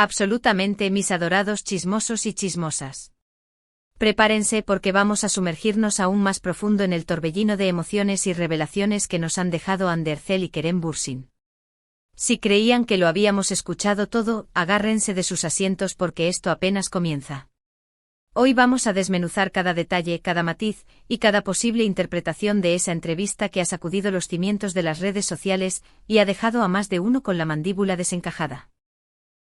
Absolutamente, mis adorados chismosos y chismosas. Prepárense porque vamos a sumergirnos aún más profundo en el torbellino de emociones y revelaciones que nos han dejado Andercel y Kerem Bürsin. Si creían que lo habíamos escuchado todo, agárrense de sus asientos porque esto apenas comienza. Hoy vamos a desmenuzar cada detalle, cada matiz, y cada posible interpretación de esa entrevista que ha sacudido los cimientos de las redes sociales y ha dejado a más de uno con la mandíbula desencajada.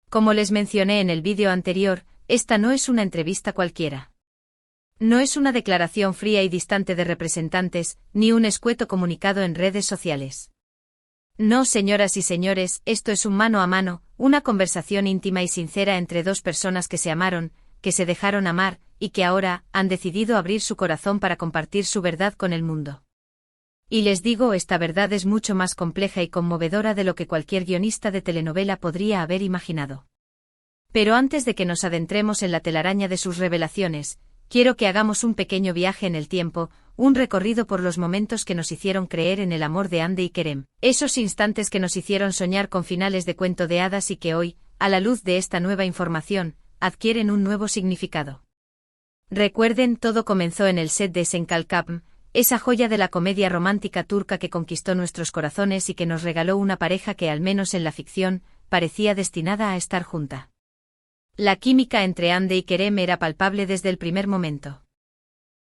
Como les mencioné en el vídeo anterior, esta no es una entrevista cualquiera. No es una declaración fría y distante de representantes, ni un escueto comunicado en redes sociales. No, señoras y señores, esto es un mano a mano, una conversación íntima y sincera entre dos personas que se amaron, que se dejaron amar, y que ahora han decidido abrir su corazón para compartir su verdad con el mundo. Y les digo, esta verdad es mucho más compleja y conmovedora de lo que cualquier guionista de telenovela podría haber imaginado. Pero antes de que nos adentremos en la telaraña de sus revelaciones, quiero que hagamos un pequeño viaje en el tiempo, un recorrido por los momentos que nos hicieron creer en el amor de Hande y Kerem, esos instantes que nos hicieron soñar con finales de cuento de hadas y que hoy, a la luz de esta nueva información, adquieren un nuevo significado. Recuerden, todo comenzó en el set de Senkalkapm, esa joya de la comedia romántica turca que conquistó nuestros corazones y que nos regaló una pareja que, al menos en la ficción, parecía destinada a estar junta. La química entre Hande y Kerem era palpable desde el primer momento.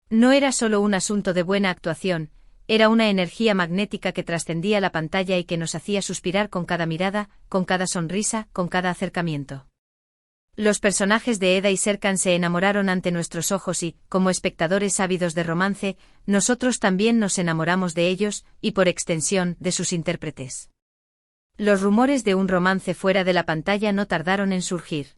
No era solo un asunto de buena actuación, era una energía magnética que trascendía la pantalla y que nos hacía suspirar con cada mirada, con cada sonrisa, con cada acercamiento. Los personajes de Eda y Serkan se enamoraron ante nuestros ojos y, como espectadores ávidos de romance, nosotros también nos enamoramos de ellos, y por extensión, de sus intérpretes. Los rumores de un romance fuera de la pantalla no tardaron en surgir.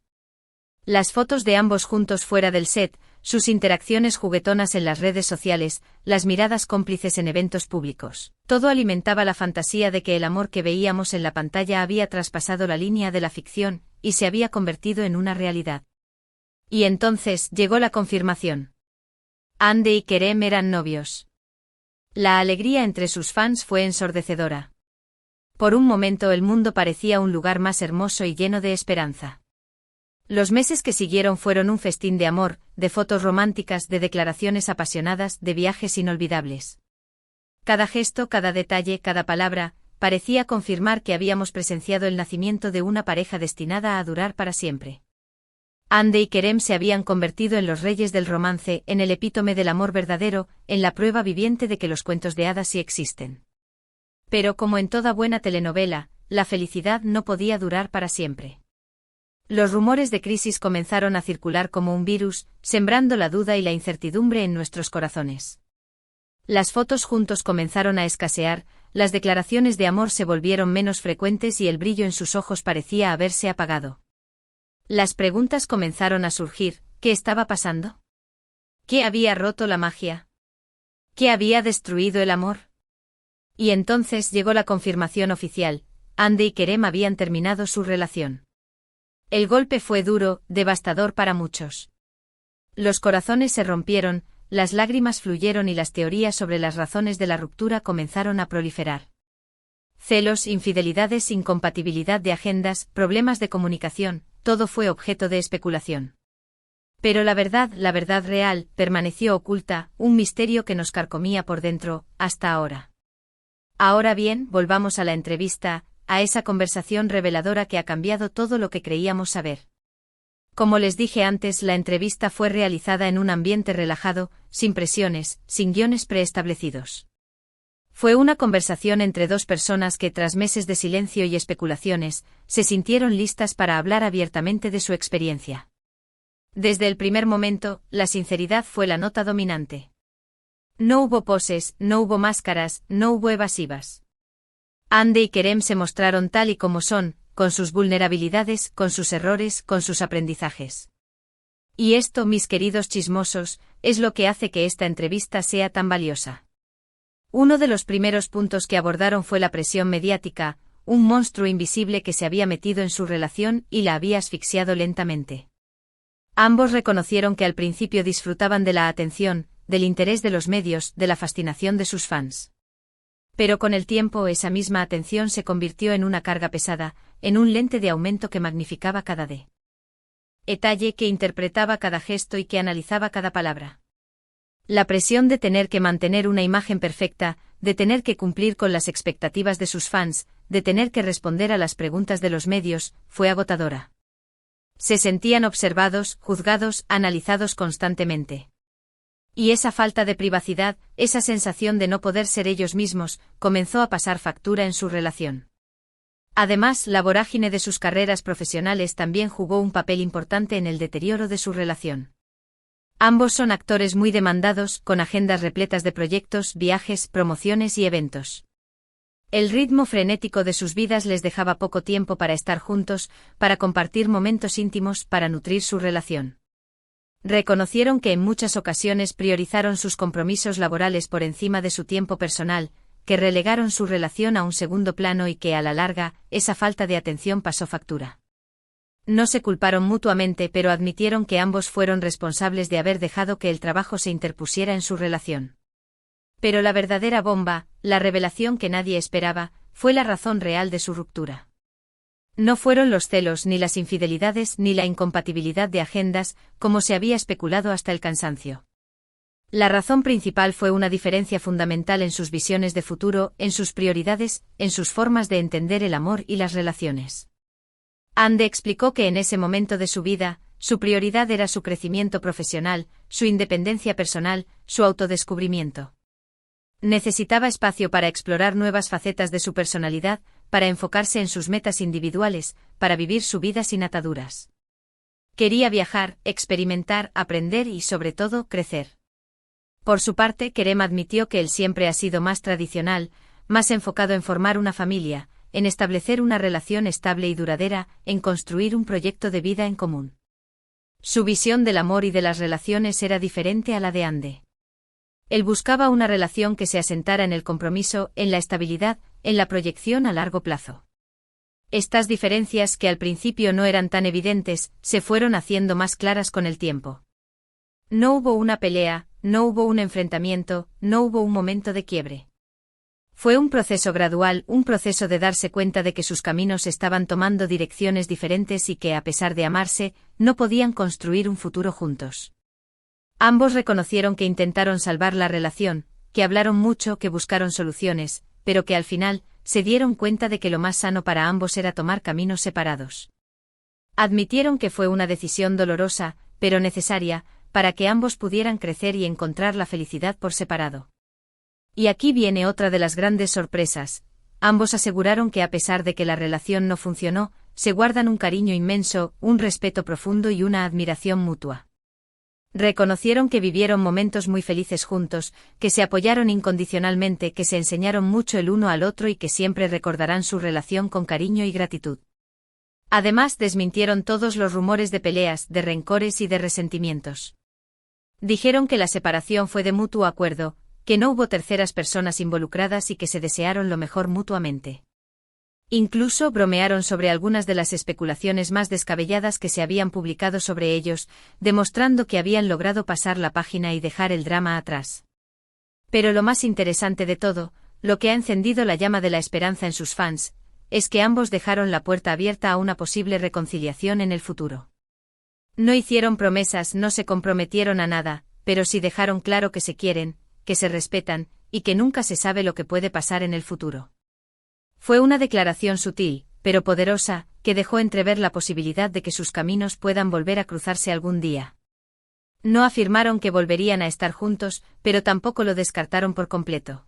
Las fotos de ambos juntos fuera del set, sus interacciones juguetonas en las redes sociales, las miradas cómplices en eventos públicos. Todo alimentaba la fantasía de que el amor que veíamos en la pantalla había traspasado la línea de la ficción y se había convertido en una realidad. Y entonces llegó la confirmación. Hande y Kerem eran novios. La alegría entre sus fans fue ensordecedora. Por un momento el mundo parecía un lugar más hermoso y lleno de esperanza. Los meses que siguieron fueron un festín de amor, de fotos románticas, de declaraciones apasionadas, de viajes inolvidables. Cada gesto, cada detalle, cada palabra, parecía confirmar que habíamos presenciado el nacimiento de una pareja destinada a durar para siempre. Hande y Kerem se habían convertido en los reyes del romance, en el epítome del amor verdadero, en la prueba viviente de que los cuentos de hadas sí existen. Pero como en toda buena telenovela, la felicidad no podía durar para siempre. Los rumores de crisis comenzaron a circular como un virus, sembrando la duda y la incertidumbre en nuestros corazones. Las fotos juntos comenzaron a escasear, las declaraciones de amor se volvieron menos frecuentes y el brillo en sus ojos parecía haberse apagado. Las preguntas comenzaron a surgir: ¿qué estaba pasando? ¿Qué había roto la magia? ¿Qué había destruido el amor? Y entonces llegó la confirmación oficial: Hande y Kerem habían terminado su relación. El golpe fue duro, devastador para muchos. Los corazones se rompieron, las lágrimas fluyeron y las teorías sobre las razones de la ruptura comenzaron a proliferar. Celos, infidelidades, incompatibilidad de agendas, problemas de comunicación, todo fue objeto de especulación. Pero la verdad real, permaneció oculta, un misterio que nos carcomía por dentro, hasta ahora. Ahora bien, volvamos a la entrevista, a esa conversación reveladora que ha cambiado todo lo que creíamos saber. Como les dije antes, la entrevista fue realizada en un ambiente relajado, sin presiones, sin guiones preestablecidos. Fue una conversación entre dos personas que, tras meses de silencio y especulaciones, se sintieron listas para hablar abiertamente de su experiencia. Desde el primer momento, la sinceridad fue la nota dominante. No hubo poses, no hubo máscaras, no hubo evasivas. Hande y Kerem se mostraron tal y como son, con sus vulnerabilidades, con sus errores, con sus aprendizajes. Y esto, mis queridos chismosos, es lo que hace que esta entrevista sea tan valiosa. Uno de los primeros puntos que abordaron fue la presión mediática, un monstruo invisible que se había metido en su relación y la había asfixiado lentamente. Ambos reconocieron que al principio disfrutaban de la atención, del interés de los medios, de la fascinación de sus fans. Pero con el tiempo esa misma atención se convirtió en una carga pesada, en un lente de aumento que magnificaba cada Etalle que interpretaba cada gesto y que analizaba cada palabra. La presión de tener que mantener una imagen perfecta, de tener que cumplir con las expectativas de sus fans, de tener que responder a las preguntas de los medios, fue agotadora. Se sentían observados, juzgados, analizados constantemente. Y esa falta de privacidad, esa sensación de no poder ser ellos mismos, comenzó a pasar factura en su relación. Además, la vorágine de sus carreras profesionales también jugó un papel importante en el deterioro de su relación. Ambos son actores muy demandados, con agendas repletas de proyectos, viajes, promociones y eventos. El ritmo frenético de sus vidas les dejaba poco tiempo para estar juntos, para compartir momentos íntimos, para nutrir su relación. Reconocieron que en muchas ocasiones priorizaron sus compromisos laborales por encima de su tiempo personal, que relegaron su relación a un segundo plano y que a la larga, esa falta de atención pasó factura. No se culparon mutuamente, pero admitieron que ambos fueron responsables de haber dejado que el trabajo se interpusiera en su relación. Pero la verdadera bomba, la revelación que nadie esperaba, fue la razón real de su ruptura. No fueron los celos, ni las infidelidades, ni la incompatibilidad de agendas, como se había especulado hasta el cansancio. La razón principal fue una diferencia fundamental en sus visiones de futuro, en sus prioridades, en sus formas de entender el amor y las relaciones. Ande explicó que en ese momento de su vida, su prioridad era su crecimiento profesional, su independencia personal, su autodescubrimiento. Necesitaba espacio para explorar nuevas facetas de su personalidad, para enfocarse en sus metas individuales, para vivir su vida sin ataduras. Quería viajar, experimentar, aprender y, sobre todo, crecer. Por su parte, Kerem admitió que él siempre ha sido más tradicional, más enfocado en formar una familia, en establecer una relación estable y duradera, en construir un proyecto de vida en común. Su visión del amor y de las relaciones era diferente a la de Ande. Él buscaba una relación que se asentara en el compromiso, en la estabilidad, en la proyección a largo plazo. Estas diferencias, que al principio no eran tan evidentes, se fueron haciendo más claras con el tiempo. No hubo una pelea, no hubo un enfrentamiento, no hubo un momento de quiebre. Fue un proceso gradual, un proceso de darse cuenta de que sus caminos estaban tomando direcciones diferentes y que, a pesar de amarse, no podían construir un futuro juntos. Ambos reconocieron que intentaron salvar la relación, que hablaron mucho, que buscaron soluciones, pero que al final, se dieron cuenta de que lo más sano para ambos era tomar caminos separados. Admitieron que fue una decisión dolorosa, pero necesaria, para que ambos pudieran crecer y encontrar la felicidad por separado. Y aquí viene otra de las grandes sorpresas: ambos aseguraron que a pesar de que la relación no funcionó, se guardan un cariño inmenso, un respeto profundo y una admiración mutua. Reconocieron que vivieron momentos muy felices juntos, que se apoyaron incondicionalmente, que se enseñaron mucho el uno al otro y que siempre recordarán su relación con cariño y gratitud. Además, desmintieron todos los rumores de peleas, de rencores y de resentimientos. Dijeron que la separación fue de mutuo acuerdo, que no hubo terceras personas involucradas y que se desearon lo mejor mutuamente. Incluso bromearon sobre algunas de las especulaciones más descabelladas que se habían publicado sobre ellos, demostrando que habían logrado pasar la página y dejar el drama atrás. Pero lo más interesante de todo, lo que ha encendido la llama de la esperanza en sus fans, es que ambos dejaron la puerta abierta a una posible reconciliación en el futuro. No hicieron promesas, no se comprometieron a nada, pero sí dejaron claro que se quieren, que se respetan, y que nunca se sabe lo que puede pasar en el futuro. Fue una declaración sutil, pero poderosa, que dejó entrever la posibilidad de que sus caminos puedan volver a cruzarse algún día. No afirmaron que volverían a estar juntos, pero tampoco lo descartaron por completo.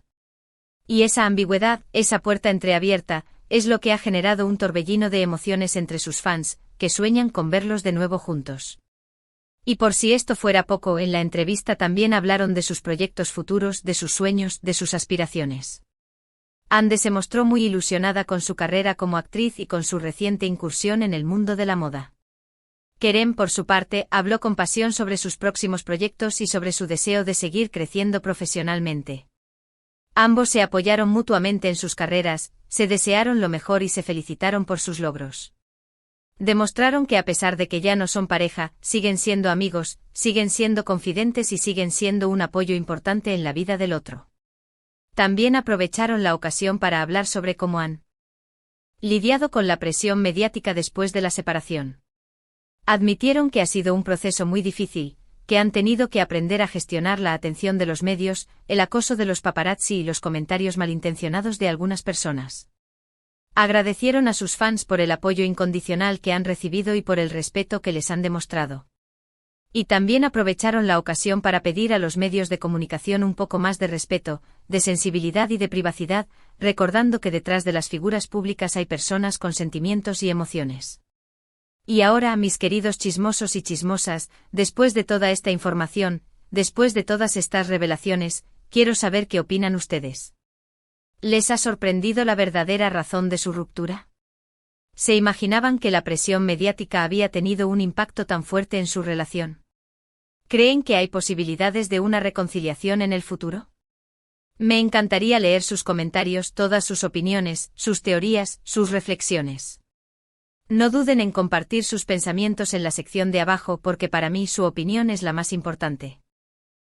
Y esa ambigüedad, esa puerta entreabierta, es lo que ha generado un torbellino de emociones entre sus fans, que sueñan con verlos de nuevo juntos. Y por si esto fuera poco, en la entrevista también hablaron de sus proyectos futuros, de sus sueños, de sus aspiraciones. Ande se mostró muy ilusionada con su carrera como actriz y con su reciente incursión en el mundo de la moda. Kerem, por su parte, habló con pasión sobre sus próximos proyectos y sobre su deseo de seguir creciendo profesionalmente. Ambos se apoyaron mutuamente en sus carreras, se desearon lo mejor y se felicitaron por sus logros. Demostraron que a pesar de que ya no son pareja, siguen siendo amigos, siguen siendo confidentes y siguen siendo un apoyo importante en la vida del otro. También aprovecharon la ocasión para hablar sobre cómo han lidiado con la presión mediática después de la separación. Admitieron que ha sido un proceso muy difícil, que han tenido que aprender a gestionar la atención de los medios, el acoso de los paparazzi y los comentarios malintencionados de algunas personas. Agradecieron a sus fans por el apoyo incondicional que han recibido y por el respeto que les han demostrado. Y también aprovecharon la ocasión para pedir a los medios de comunicación un poco más de respeto, de sensibilidad y de privacidad, recordando que detrás de las figuras públicas hay personas con sentimientos y emociones. Y ahora, mis queridos chismosos y chismosas, después de toda esta información, después de todas estas revelaciones, quiero saber qué opinan ustedes. ¿Les ha sorprendido la verdadera razón de su ruptura? ¿Se imaginaban que la presión mediática había tenido un impacto tan fuerte en su relación? ¿Creen que hay posibilidades de una reconciliación en el futuro? Me encantaría leer sus comentarios, todas sus opiniones, sus teorías, sus reflexiones. No duden en compartir sus pensamientos en la sección de abajo porque para mí su opinión es la más importante.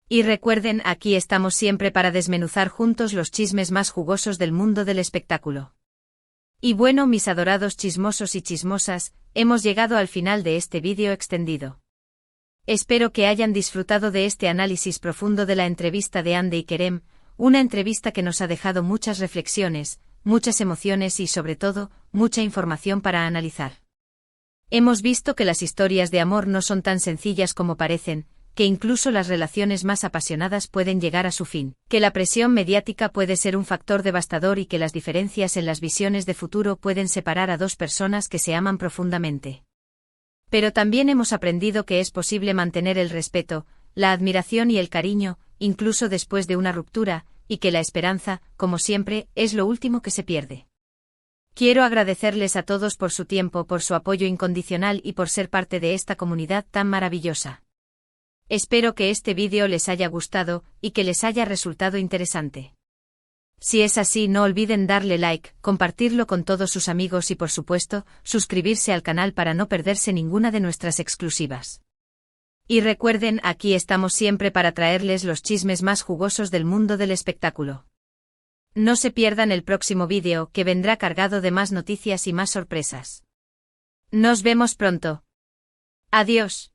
Y recuerden, aquí estamos siempre para desmenuzar juntos los chismes más jugosos del mundo del espectáculo. Y bueno, mis adorados chismosos y chismosas, hemos llegado al final de este vídeo extendido. Espero que hayan disfrutado de este análisis profundo de la entrevista de Hande y Kerem, una entrevista que nos ha dejado muchas reflexiones, muchas emociones y sobre todo, mucha información para analizar. Hemos visto que las historias de amor no son tan sencillas como parecen, que incluso las relaciones más apasionadas pueden llegar a su fin, que la presión mediática puede ser un factor devastador y que las diferencias en las visiones de futuro pueden separar a dos personas que se aman profundamente. Pero también hemos aprendido que es posible mantener el respeto, la admiración y el cariño, incluso después de una ruptura, y que la esperanza, como siempre, es lo último que se pierde. Quiero agradecerles a todos por su tiempo, por su apoyo incondicional y por ser parte de esta comunidad tan maravillosa. Espero que este vídeo les haya gustado y que les haya resultado interesante. Si es así, no olviden darle like, compartirlo con todos sus amigos y por supuesto, suscribirse al canal para no perderse ninguna de nuestras exclusivas. Y recuerden, aquí estamos siempre para traerles los chismes más jugosos del mundo del espectáculo. No se pierdan el próximo vídeo, que vendrá cargado de más noticias y más sorpresas. Nos vemos pronto. Adiós.